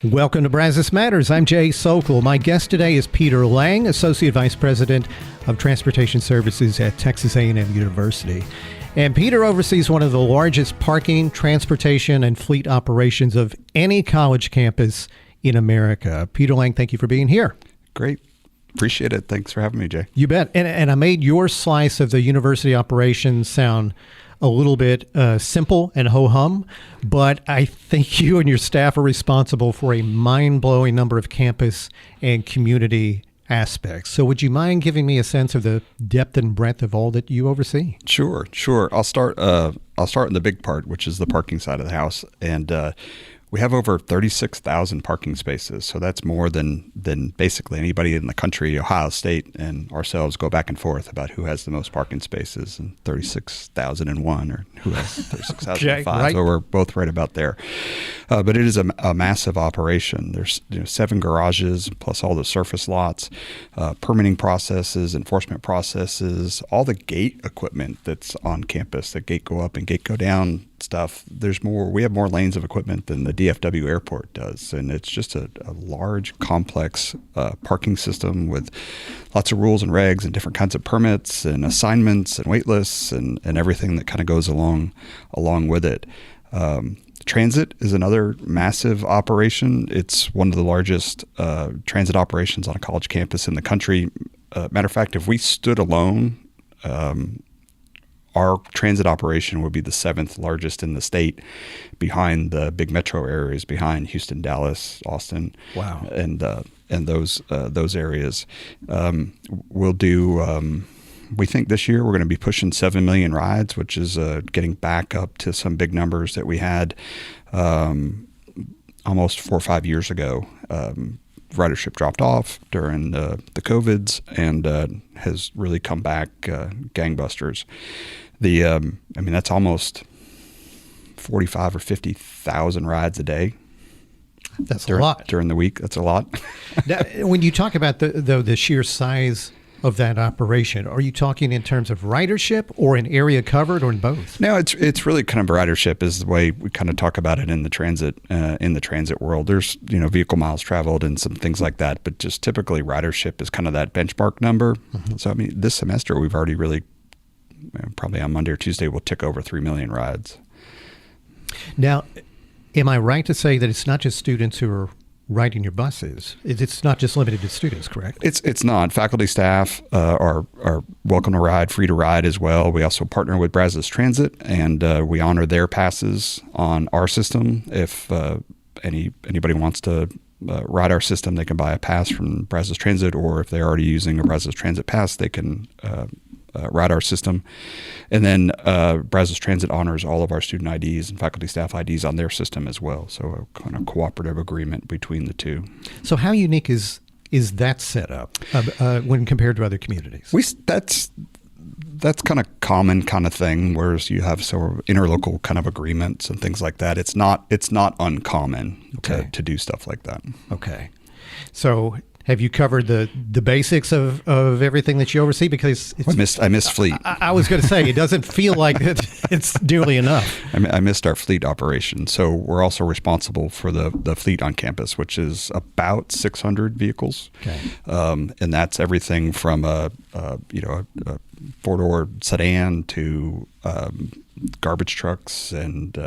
Welcome to Brazos Matters. I'm Jay Sokol. My guest today is Peter Lange, Associate Vice President of Transportation Services at Texas A&M University. And Peter oversees one of the largest parking, transportation, and fleet operations of any college campus in America. Peter Lange, thank you for being here. Great. Appreciate it. Thanks for having me, Jay. You bet. And I made your slice of the university operations sound a little bit simple and ho-hum, but I think you and your staff are responsible for a mind-blowing number of campus and community aspects. So would you mind giving me a sense of the depth and breadth of all that you oversee? Sure. I'll start in the big part, which is the parking side of the house. And we have over 36,000 parking spaces. So that's more than basically anybody in the country. Ohio State and ourselves go back and forth about who has the most parking spaces, and 36,001 or who has 36,005. Okay, right. So we're both right about there. But it is a massive operation. There's 7 garages plus all the surface lots, permitting processes, enforcement processes, all the gate equipment that's on campus, the gate go up and gate go down stuff. We have more lanes of equipment than the DFW airport does, and it's just a large, complex parking system with lots of rules and regs and different kinds of permits and assignments and wait lists and everything that kind of goes along with it. Transit is another massive operation. It's one of the largest transit operations on a college campus in the country. Matter of fact, if we stood alone, our transit operation would be the 7th largest in the state, behind the big metro areas, behind Houston, Dallas, Austin. Wow. And those areas. We'll do. We think this year we're going to be pushing 7 million rides, which is getting back up to some big numbers that we had almost 4 or 5 years ago. Ridership dropped off during the COVIDs and has really come back gangbusters. That's almost 45 or 50,000 rides a day. That's a lot during the week. That's a lot. Now, when you talk about the sheer size of that operation, are you talking in terms of ridership or an area covered, or in both? No, it's really kind of ridership is the way we kind of talk about it in the transit world. There's vehicle miles traveled and some things like that, but just typically ridership is kind of that benchmark number. Mm-hmm. So this semester we've already really probably on Monday or Tuesday we'll tick over 3 million rides. Now, am I right to say that it's not just students who are riding your buses? It's not just limited to students, correct? It's not. Faculty, staff are welcome to ride, free to ride as well. We also partner with Brazos Transit, and we honor their passes on our system. If anybody wants to ride our system, they can buy a pass from Brazos Transit, or if they're already using a Brazos Transit pass, they can ride our system. And then Brazos Transit honors all of our student IDs and faculty staff IDs on their system as well. So a kind of cooperative agreement between the two. So how unique is that setup when compared to other communities? That's kind of common kind of thing, whereas you have sort of interlocal kind of agreements and things like that. It's not uncommon to do stuff like that. Okay. So have you covered the basics of everything that you oversee? Because I missed fleet. I was going to say, it doesn't feel like it's nearly enough. I missed our fleet operation. So we're also responsible for the fleet on campus, which is about 600 vehicles. Okay. And that's everything from a 4-door sedan to garbage trucks and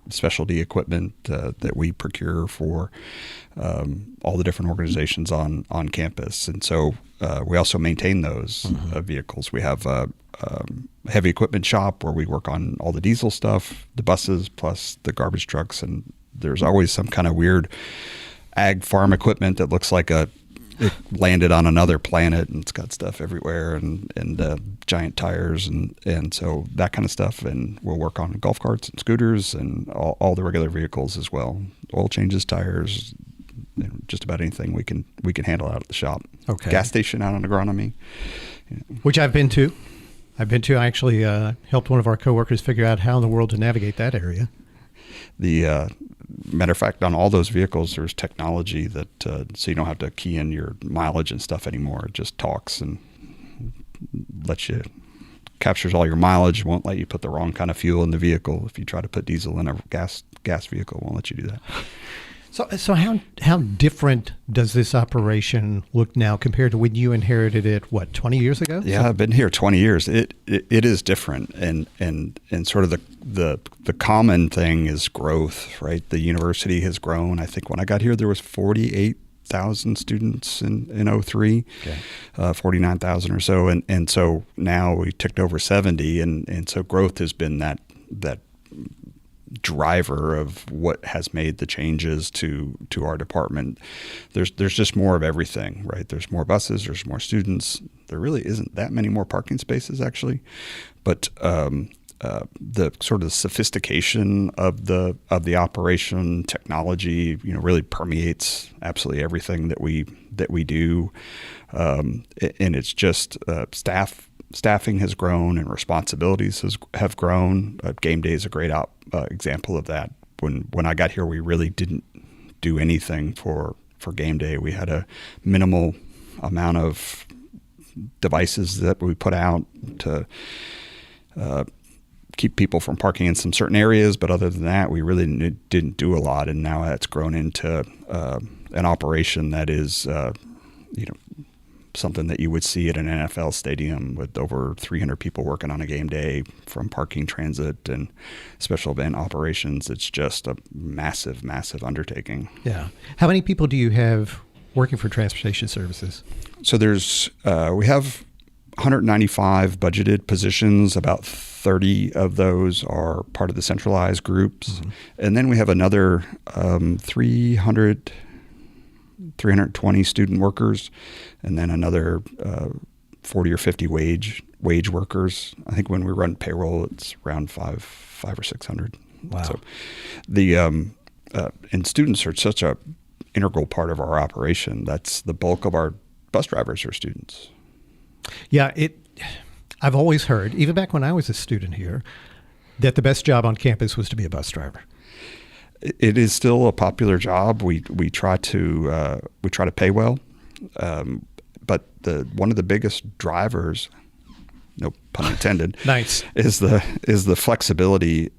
specialty equipment that we procure for all the different organizations on campus. And so we also maintain those vehicles. We have a heavy equipment shop where we work on all the diesel stuff, the buses, plus the garbage trucks. And there's always some kind of weird ag farm equipment that looks like it landed on another planet, and it's got stuff everywhere and giant tires and so that kind of stuff. And we'll work on golf carts and scooters and all the regular vehicles as well. Oil changes, tires, just about anything we can handle out at the shop. Okay. Gas station out on agronomy. Which I've been to. I actually helped one of our coworkers figure out how in the world to navigate that area. The matter of fact, on all those vehicles, there's technology that so you don't have to key in your mileage and stuff anymore. It just talks and captures all your mileage. Won't let you put the wrong kind of fuel in the vehicle. If you try to put diesel in a gas vehicle, it won't let you do that. So how different does this operation look now compared to when you inherited it? What, 20 years ago? Yeah, I've been here 20 years. It is different, and sort of the common thing is growth, right? The university has grown. I think when I got here, there was 48,000 students in 03, okay. 49,000 or so, and so now we ticked over 70, and so growth has been that driver of what has made the changes to our department. There's just more of everything, right? There's more buses, there's more students. There really isn't that many more parking spaces, actually, but the sort of sophistication of the operation, technology, really permeates absolutely everything that we do, and it's just staffing has grown and responsibilities have grown. Game day is a great example of that. When I got here, we really didn't do anything for game day. We had a minimal amount of devices that we put out to keep people from parking in some certain areas, but other than that, we really didn't do a lot. And now that's grown into an operation that is, something that you would see at an NFL stadium with over 300 people working on a game day, from parking, transit, and special event operations. It's just a massive, massive undertaking. Yeah. How many people do you have working for transportation services? So we have 195 budgeted positions. About 30 of those are part of the centralized groups. Mm-hmm. And then we have another 320 student workers, and then another 40 or 50 wage workers. I think when we run payroll, it's around five or 600. Wow. So and students are such a integral part of our operation. That's the bulk of our bus drivers are students. Yeah, I've always heard, even back when I was a student here, that the best job on campus was to be a bus driver. It is still a popular job. We try to pay well, but one of the biggest drivers, no pun intended, nice, is the flexibility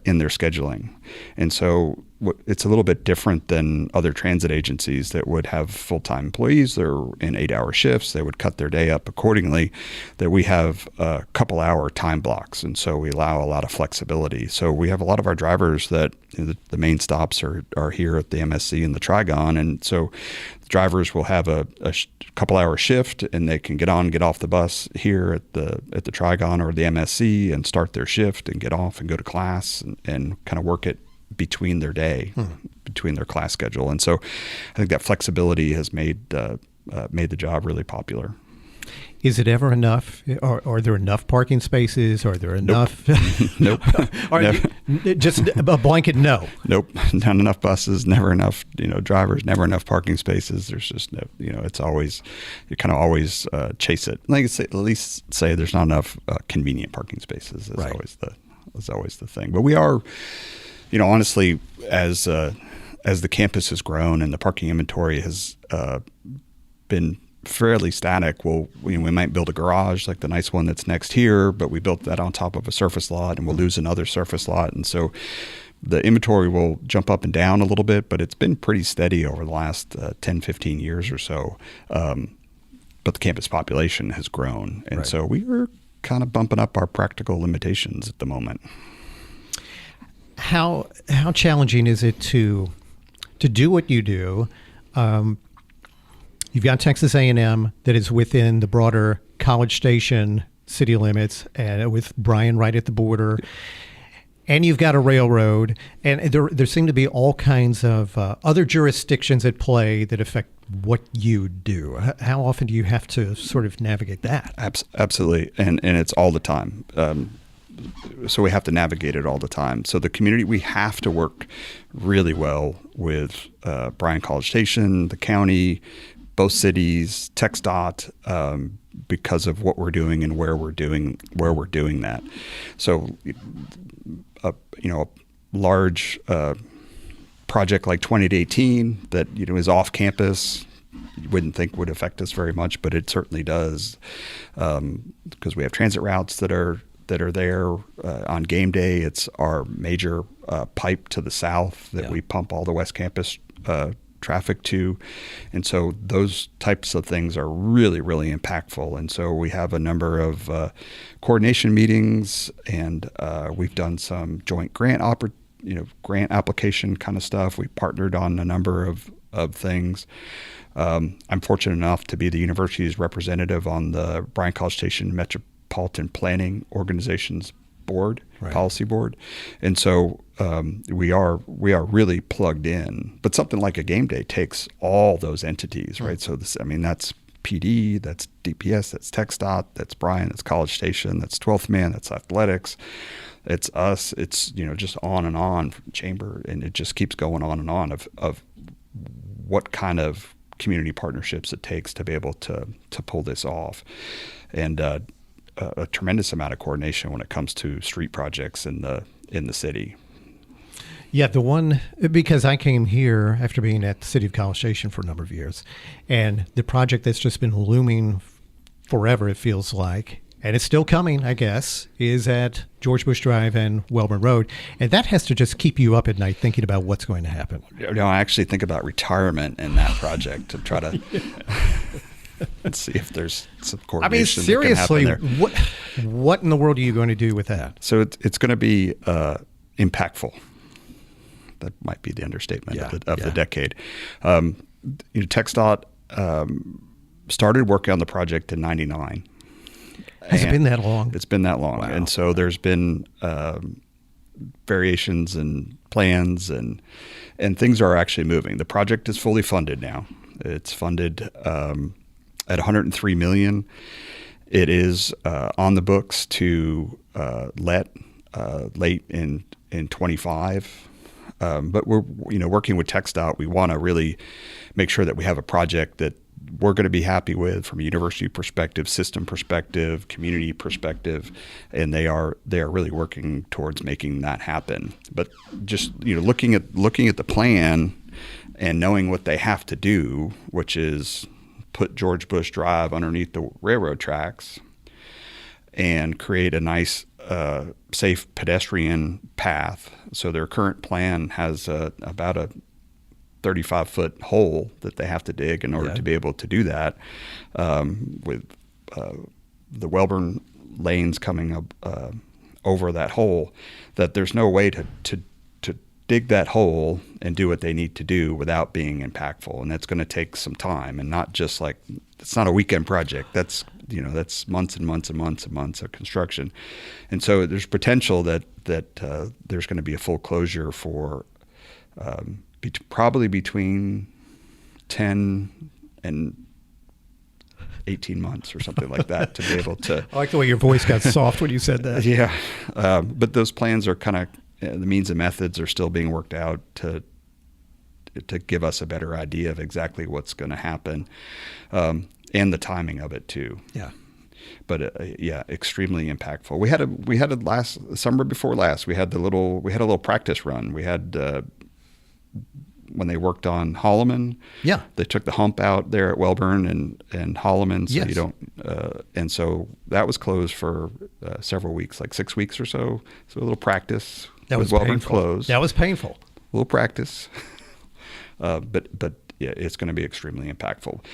in their scheduling, and so it's a little bit different than other transit agencies that would have full-time employees. They're in 8-hour shifts. They would cut their day up accordingly. That we have a couple-hour time blocks, and so we allow a lot of flexibility. So we have a lot of our drivers that the main stops are here at the MSC and the Trigon, and so drivers will have a couple-hour shift, and they can get off the bus here at the Trigon or the MSC and start their shift and get off and go to class and kind of work it between their day, between their class schedule. And so I think that flexibility has made the job really popular. Is it ever enough? Are there enough parking spaces? Are there enough? Nope. Just a blanket no. Nope. Not enough buses, never enough, drivers, never enough parking spaces. There's just no, it's always, you kind of always chase it. Like I say, at least say there's not enough convenient parking spaces. Is always the thing. But we are, honestly, as the campus has grown and the parking inventory has been fairly static, we might build a garage like the nice one that's next here, but we built that on top of a surface lot, and we'll lose another surface lot. And so the inventory will jump up and down a little bit, but it's been pretty steady over the last 10, 15 years or so. But the campus population has grown. And so we are kind of bumping up our practical limitations at the moment. How challenging is it to do what you do? You've got Texas A&M that is within the broader College Station city limits, and with Bryan right at the border, and you've got a railroad, and there seem to be all kinds of other jurisdictions at play that affect what you do. How often do you have to sort of navigate that? Absolutely, and it's all the time. So we have to navigate it all the time. So the community, we have to work really well with Bryan College Station, the county, both cities, TxDOT, because of what we're doing and where we're doing that. So, a large project like 2018 that is off campus, you wouldn't think would affect us very much, but it certainly does, because we have transit routes that are there on game day. It's our major pipe to the south that we pump all the West Campus traffic to. And so those types of things are really, really impactful. And so we have a number of coordination meetings, and we've done some joint grant application kind of stuff. We partnered on a number of things. I'm fortunate enough to be the university's representative on the Bryan College Station Metropolitan Planning Organization's board, right. Policy board. And so we are really plugged in. But something like a game day takes all those entities, right? So that's PD, that's DPS, that's TxDOT, that's Bryan, that's College Station, that's 12th Man, that's athletics, it's us, it's just on and on from chamber, and it just keeps going on and on of what kind of community partnerships it takes to be able to pull this off. And a tremendous amount of coordination when it comes to street projects in the city. Yeah, because I came here after being at the City of College Station for a number of years, and the project that's just been looming forever, it feels like, and it's still coming, I guess, is at George Bush Drive and Welborn Road. And that has to just keep you up at night thinking about what's going to happen. I actually think about retirement in that project to try to let's see if there's some coordination. Seriously, that can happen there. What in the world are you going to do with that? So it's going to be impactful. That might be the understatement of the decade. TxDOT started working on the project in '99. Has it been that long? It's been that long. Wow. And so there's been variations and plans, and things are actually moving. The project is fully funded now. It's funded at $103 million. It is on the books to let late in 25. But we're working with TxDOT. We want to really make sure that we have a project that we're going to be happy with from a university perspective, system perspective, community perspective, and they are really working towards making that happen. But just looking at the plan and knowing what they have to do, which is put George Bush Drive underneath the railroad tracks and create a nice, safe pedestrian path. So their current plan has about a 35-foot hole that they have to dig in order to be able to do that, with the Welborn lanes coming up over that hole, that there's no way to dig that hole and do what they need to do without being impactful. And that's going to take some time, and not just like, it's not a weekend project. That's months and months and months and months of construction. And so there's potential that there's going to be a full closure for probably between 10 and 18 months or something like that to be able to. I like the way your voice got soft when you said that. Yeah. But those plans are kind of, the means and methods are still being worked out to give us a better idea of exactly what's going to happen, and the timing of it too. Yeah. But extremely impactful. We had a last summer before last. We had a little practice run. We had when they worked on Holloman. Yeah. They took the hump out there at Welborn and Holloman, so you don't. And so that was closed for several weeks, like 6 weeks or so. So a little practice. That was Welborn painful. Closed. That was painful. A little practice. But yeah, it's going to be extremely impactful.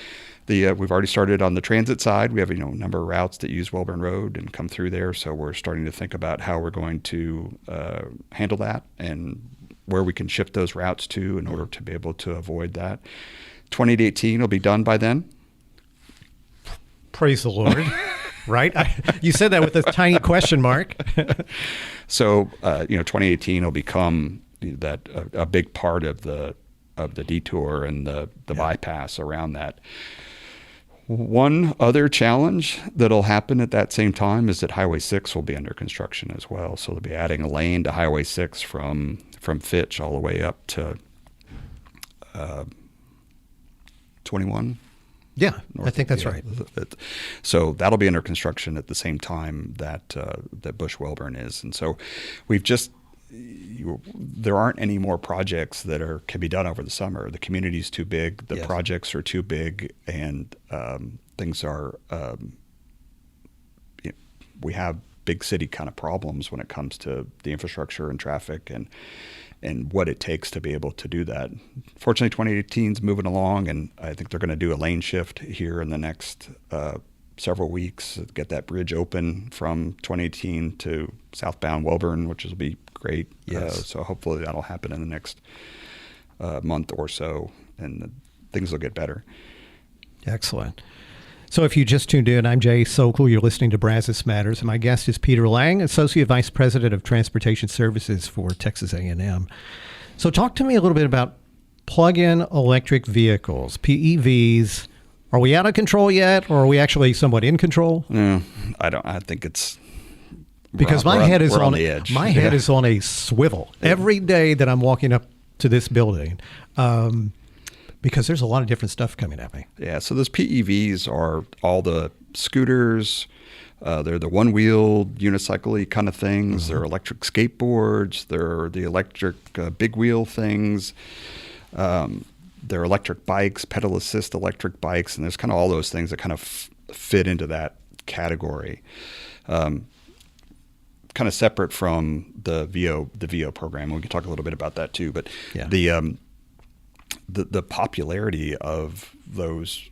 We've already started on the transit side. We have a number of routes that use Welborn Road and come through there. So we're starting to think about how we're going to handle that and where we can shift those routes to in order to be able to avoid that. 2018 will be done by then. Praise the Lord. Right? You said that with a tiny question mark. So 2018 will become a big part of the detour and the bypass around that. One other challenge that'll happen at that same time is that Highway 6 will be under construction as well. So they'll be adding a lane to Highway 6 from Fitch all the way up to 21. Yeah, I think that's right. So that'll be under construction at the same time that Bush Welborn is. And so we've just, there aren't any more projects that can be done over the summer. The community's too big, the projects are too big, and things are, we have big city kind of problems when it comes to the infrastructure and traffic, and what it takes to be able to do that. Fortunately, 2018 is moving along, and I think they're going to do a lane shift here in the next several weeks, get that bridge open from 2018 to southbound Welborn, which will be great. Yes. So hopefully that'll happen in the next month or so, and things will get better. Excellent. So if you just tuned in, I'm Jay Sokol. You're listening to Brazos Matters, and my guest is Peter Lange, Associate Vice President of Transportation Services for Texas A&M. So talk to me a little bit about plug-in electric vehicles, PEVs. Are we out of control yet, or are we actually somewhat in control? I think it's because my head is on the edge. My head is on a swivel every day that I'm walking up to this building. Because there's a lot of different stuff coming at me. Yeah, so those PEVs are all the scooters. They're the one-wheeled, unicycle-y kind of things. Mm-hmm. They're electric skateboards. They're the electric big wheel things. They're electric bikes, pedal assist electric bikes, and there's kind of all those things that kind of fit into that category. Kind of separate from the VO program. We can talk a little bit about that too. But the popularity of those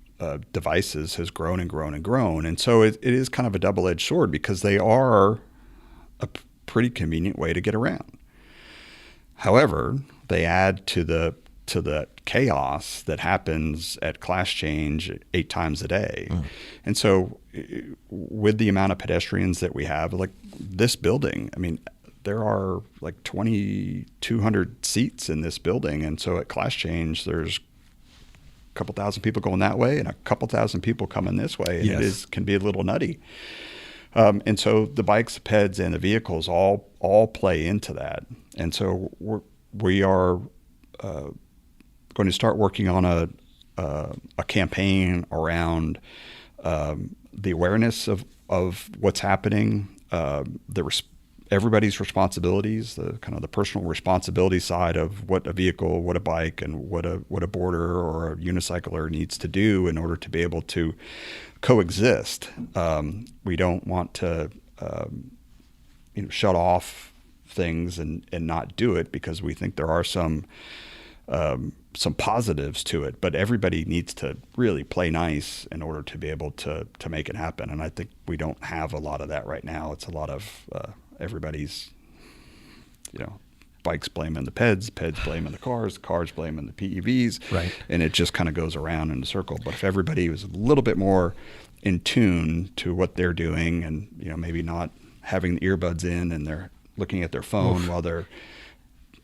devices has grown and grown and grown. And so it is kind of a double-edged sword because they are a pretty convenient way to get around. However, they add to the chaos that happens at class change 8 times a day. And so with the amount of pedestrians that we have, like this building, I mean, there are like 2,200 seats in this building. And so at class change, there's a couple thousand people going that way and a couple thousand people coming this way. And it can be a little nutty. And so the bikes, the peds, and the vehicles all play into that. And so we are going to start working on a campaign around the awareness of what's happening, everybody's responsibilities, the kind of the personal responsibility side of what a vehicle, what a bike, and what a boarder or a unicycler needs to do in order to be able to coexist. We don't want to shut off things and not do it because we think there are some positives to it, but everybody needs to really play nice in order to be able to make it happen. And I think we don't have a lot of that right now. It's a lot of everybody's, bikes blaming the peds blaming the cars blaming the PEVs, right? And it just kind of goes around in a circle. But if everybody was a little bit more in tune to what they're doing, and maybe not having the earbuds in and they're looking at their phone while they're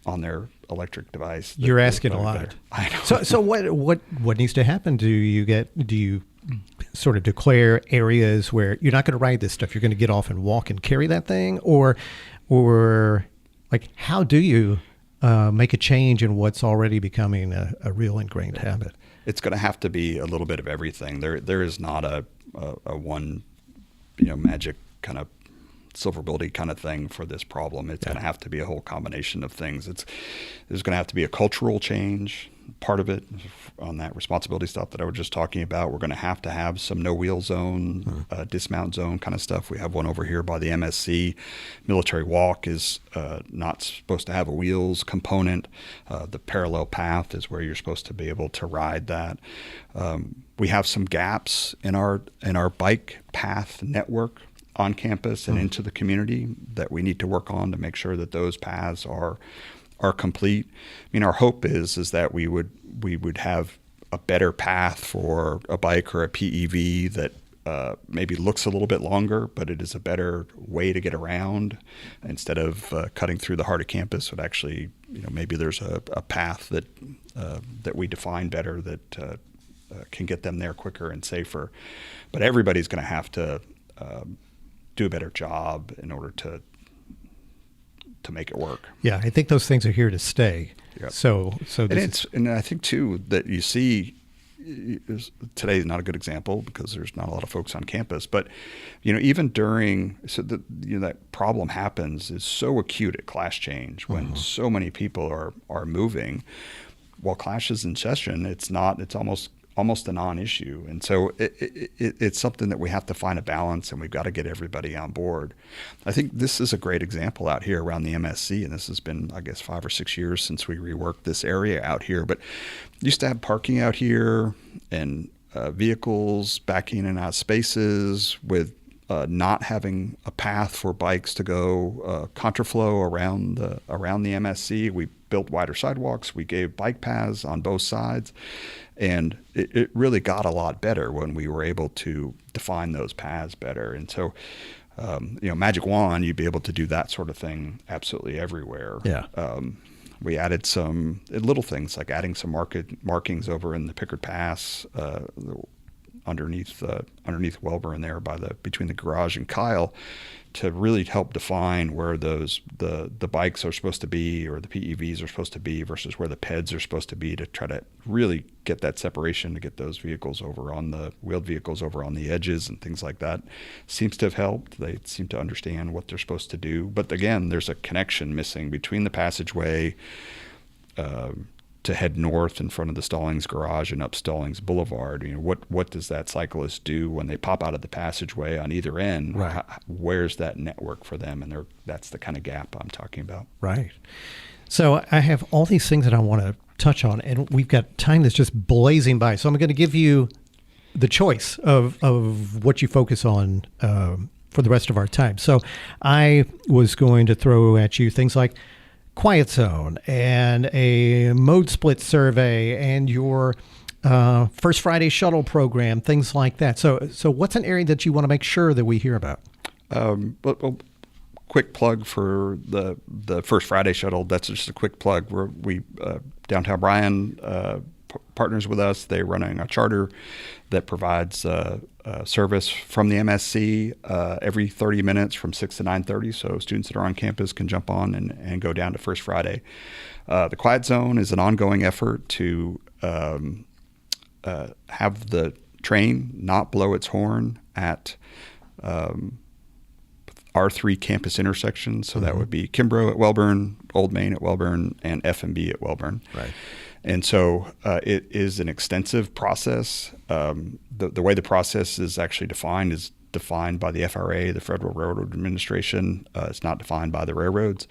on their electric device. You're asking a lot. Better. I know. So what needs to happen? Do you sort of declare areas where you're not going to ride this stuff, you're going to get off and walk and carry that thing, or like how do you make a change in what's already becoming a real ingrained habit? It's going to have to be a little bit of everything. There is not a one magic kind of silver bullet kind of thing for this problem. It's going to have to be a whole combination of things. There's going to have to be a cultural change, part of it, on that responsibility stuff that I was just talking about. We're going to have some no-wheel zone, dismount zone kind of stuff. We have one over here by the MSC. Military Walk is not supposed to have a wheels component. The parallel path is where you're supposed to be able to ride that. We have some gaps in our bike path network on campus and into the community that we need to work on to make sure that those paths are complete. I mean, our hope is that we would have a better path for a bike or a PEV that maybe looks a little bit longer, but it is a better way to get around instead of cutting through the heart of campus. But actually, maybe there's a path that we define better that can get them there quicker and safer. But everybody's going to have to do a better job in order to make it work. Yeah, I think those things are here to stay. Yep. So and I think too that you see today is not a good example because there's not a lot of folks on campus, but even during that problem happens is so acute at class change when so many people are moving. While class is in session, it's almost almost a non-issue. And so it's something that we have to find a balance, and we've got to get everybody on board. I think this is a great example out here around the MSC, and this has been, I guess, 5 or 6 years since we reworked this area out here. But used to have parking out here and vehicles backing in and out spaces with not having a path for bikes to go contraflow around the MSC. We built wider sidewalks. We gave bike paths on both sides, and it really got a lot better when we were able to define those paths better. And so, magic wand, you'd be able to do that sort of thing absolutely everywhere. Yeah. We added some little things like adding some markings over in the Pickard Pass, underneath Welburn there between the garage and Kyle, to really help define where the bikes are supposed to be, or the PEVs are supposed to be, versus where the PEDs are supposed to be, to try to really get that separation, to get those vehicles over on the wheeled vehicles over on the edges and things like that. Seems to have helped. They seem to understand what they're supposed to do. But again, there's a connection missing between the passageway to head north in front of the Stallings garage and up Stallings Boulevard. What does that cyclist do when they pop out of the passageway on either end? Right. Where's that network for them? And that's the kind of gap I'm talking about. Right. So I have all these things that I want to touch on, and we've got time that's just blazing by. So I'm going to give you the choice of what you focus on for the rest of our time. So I was going to throw at you things like Quiet Zone and a mode split survey and your First Friday shuttle program, things like that. So what's an area that you want to make sure that we hear about? Well, quick plug for the First Friday shuttle. That's just a quick plug. We Downtown Bryan partners with us. They're running a charter that provides service from the MSC every 30 minutes from 6 to 9:30. So students that are on campus can jump on and go down to First Friday. The Quiet Zone is an ongoing effort to have the train not blow its horn at our 3 campus intersections. So that would be Kimbrough at Welburn, Old Main at Welburn, and F&B at Welburn. Right. And so it is an extensive process. The way the process is actually defined is defined by the FRA, the Federal Railroad Administration. It's not defined by the railroads.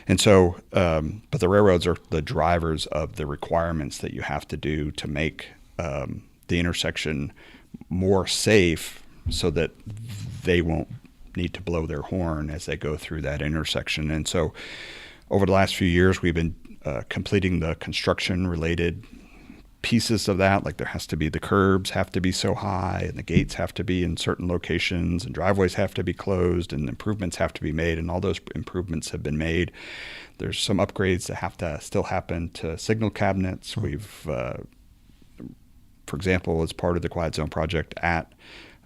And so, but the railroads are the drivers of the requirements that you have to do to make the intersection more safe, so that they won't need to blow their horn as they go through that intersection. And so over the last few years, we've been completing the construction related pieces of that. Like, there has to be, the curbs have to be so high, and the gates have to be in certain locations, and driveways have to be closed, and improvements have to be made. And all those improvements have been made. There's some upgrades that have to still happen to signal cabinets. We've, for example, as part of the Quiet Zone project at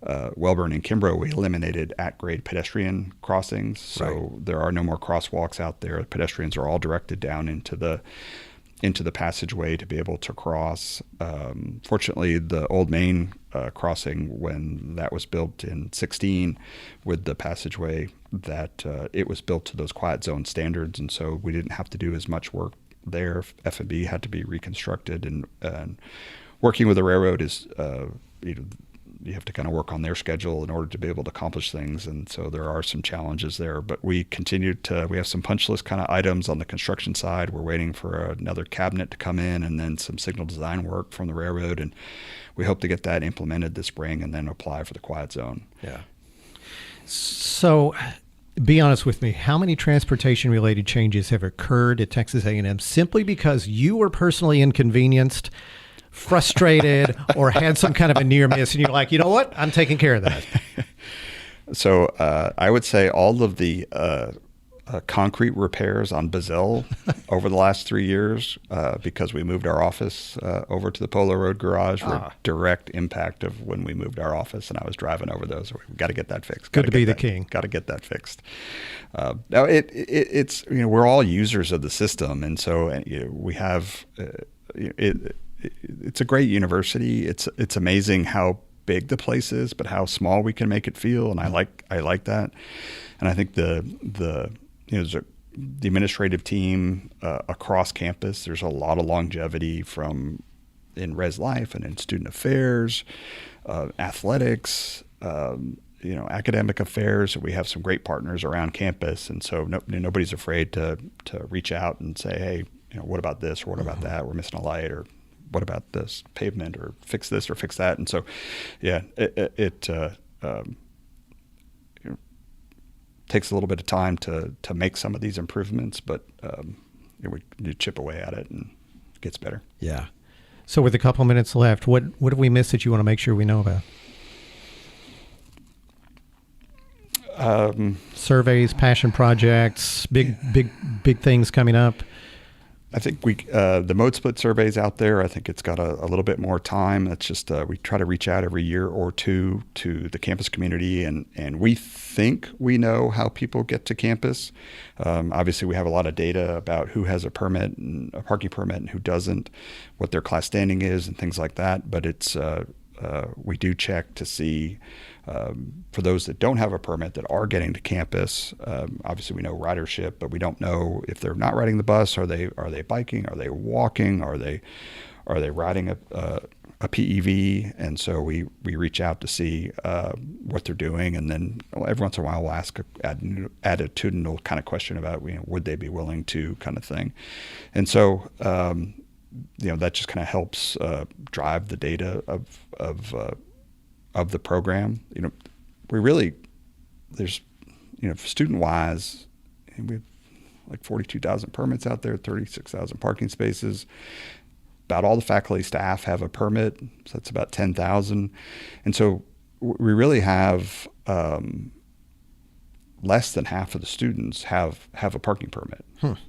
Welburn and Kimbrough, we eliminated at-grade pedestrian crossings. So there are no more crosswalks out there. Pedestrians are all directed down into the passageway to be able to cross. Fortunately, the Old Main crossing, when that was built in 16 with the passageway, that it was built to those Quiet Zone standards, and so we didn't have to do as much work there. F&B had to be reconstructed, and working with the railroad is you have to kind of work on their schedule in order to be able to accomplish things. And so there are some challenges there, but we have some punch list kind of items on the construction side. We're waiting for another cabinet to come in, and then some signal design work from the railroad. And we hope to get that implemented this spring and then apply for the Quiet Zone. Yeah. So be honest with me, how many transportation related changes have occurred at Texas A&M simply because you were personally inconvenienced, frustrated, or had some kind of a near miss, and you're like, you know what, I'm taking care of that? So I would say all of the concrete repairs on Bazell over the last 3 years, because we moved our office over to the Polo Road garage, were a direct impact of when we moved our office, and I was driving over those. We've got to get that fixed. Good to be the king. Got to get that fixed. Now it's we're all users of the system, and so we have it's a great university. It's amazing how big the place is, but how small we can make it feel, and I like that. And I think the administrative team across campus, there's a lot of longevity from in Res Life and in student affairs, athletics, academic affairs. We have some great partners around campus, and so nobody's afraid to reach out and say, hey, what about this or what about that? We're missing a light, or what about this pavement, or fix this or fix that. And so, yeah, it takes a little bit of time to make some of these improvements, but you chip away at it and it gets better. Yeah. So with a couple minutes left, what have we missed that you want to make sure we know about? Surveys, passion projects, big things coming up. I think the mode split surveys out there, I think it's got a little bit more time. It's just we try to reach out every year or two to the campus community, and we think we know how people get to campus. Obviously, we have a lot of data about who has a permit and a parking permit and who doesn't, what their class standing is, and things like that. But it's we do check to see for those that don't have a permit that are getting to campus. Obviously, we know ridership, but we don't know if they're not riding the bus. Are they biking? Are they walking? Are they riding a PEV? And so we reach out to see what they're doing, and then every once in a while we'll ask an attitudinal kind of question about would they be willing to, kind of thing. And so that just kind of helps drive the data of the program. We really, there's, student wise, we have like 42,000 permits out there, 36,000 parking spaces. About all the faculty staff have a permit, so that's about 10,000. And so we really have less than half of the students have a parking permit.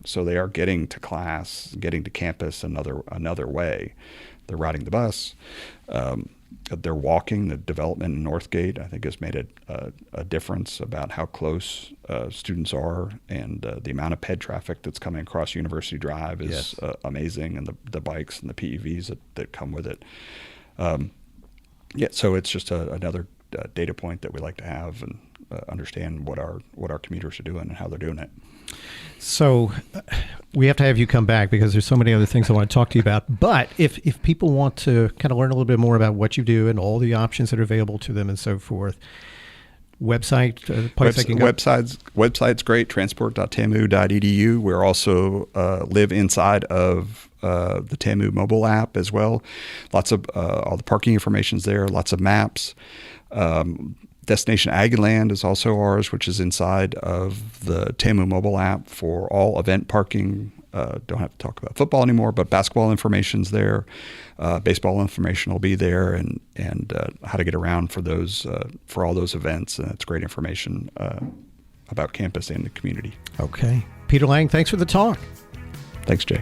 So they are getting to class, getting to campus another way. They're riding the bus. They're walking. The development in Northgate, I think, has made a difference about how close students are, and the amount of ped traffic that's coming across University Drive is amazing, and the bikes and the PEVs that come with it. So it's just another data point that we like to have and understand what our commuters are doing and how they're doing it. So we have to have you come back because there's so many other things I want to talk to you about. But if people want to kind of learn a little bit more about what you do and all the options that are available to them and so forth, website, place they can go? Website's great, transport.tamu.edu. We're also live inside of the TAMU mobile app as well. Lots of all the parking information's there, lots of maps. Destination Aggieland is also ours, which is inside of the TAMU mobile app for all event parking. Don't have to talk about football anymore, but basketball information's there. Baseball information will be there, and how to get around for all those events. And it's great information about campus and the community. Okay. Peter Lange, thanks for the talk. Thanks, Jay.